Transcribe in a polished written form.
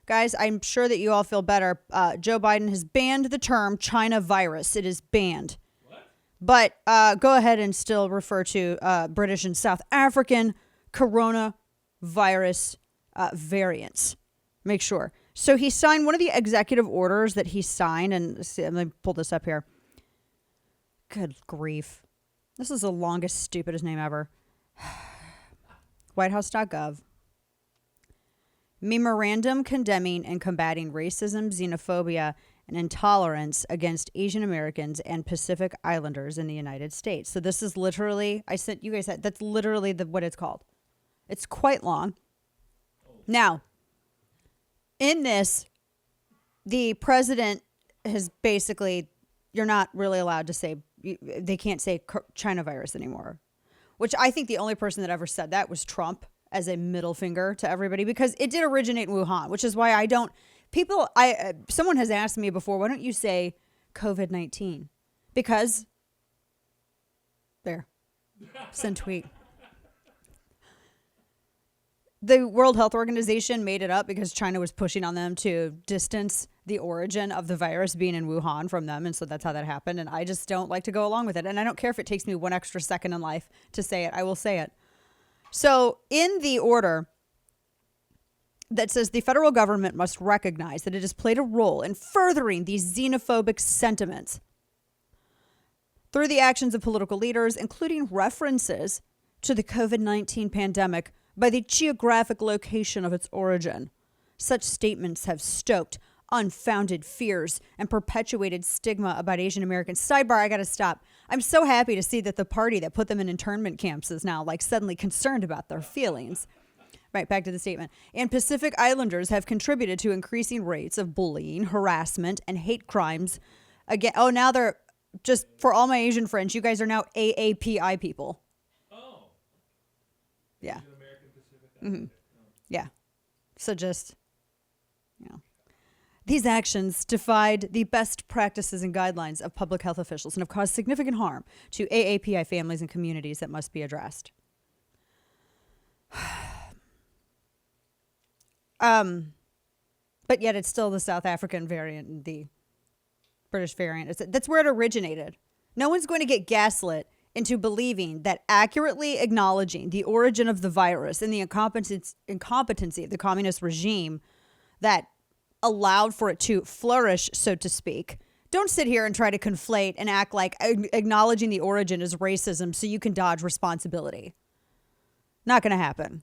Guys, I'm sure that you all feel better. Joe Biden has banned the term China virus. It is banned. What? But go ahead and still refer to British and South African coronavirus variants. Make sure. So he signed one of the executive orders that he signed. And let me pull this up here. Good grief. This is the longest, stupidest name ever. Whitehouse.gov. Memorandum condemning and combating racism, xenophobia, and intolerance against Asian Americans and Pacific Islanders in the United States. So this is literally, I sent you guys that. That's literally what it's called. It's quite long. Now, in this, the president has basically, you're not really allowed to say, they can't say China virus anymore, which I think the only person that ever said that was Trump as a middle finger to everybody, because it did originate in Wuhan, which is why I don't, someone has asked me before, why don't you say COVID-19? Because, there, send tweet. The World Health Organization made it up because China was pushing on them to distance the origin of the virus being in Wuhan from them. And so that's how that happened. And I just don't like to go along with it. And I don't care if it takes me one extra second in life to say it. I will say it. So in the order that says the federal government must recognize that it has played a role in furthering these xenophobic sentiments through the actions of political leaders, including references to the COVID-19 pandemic by the geographic location of its origin. Such statements have stoked unfounded fears and perpetuated stigma about Asian Americans. Sidebar, I got to stop. I'm so happy to see that the party that put them in internment camps is now suddenly concerned about their feelings. Right, back to the statement. And Pacific Islanders have contributed to increasing rates of bullying, harassment, and hate crimes. Again, now they're, just for all my Asian friends, you guys are now AAPI people. Oh. Yeah. Mm-hmm. Yeah. So just, these actions defied the best practices and guidelines of public health officials and have caused significant harm to AAPI families and communities that must be addressed. But yet it's still the South African variant and the British variant. That's where it originated. No one's going to get gaslit into believing that accurately acknowledging the origin of the virus and the incompetency of the communist regime that allowed for it to flourish, so to speak. Don't sit here and try to conflate and act like acknowledging the origin is racism so you can dodge responsibility. Not going to happen.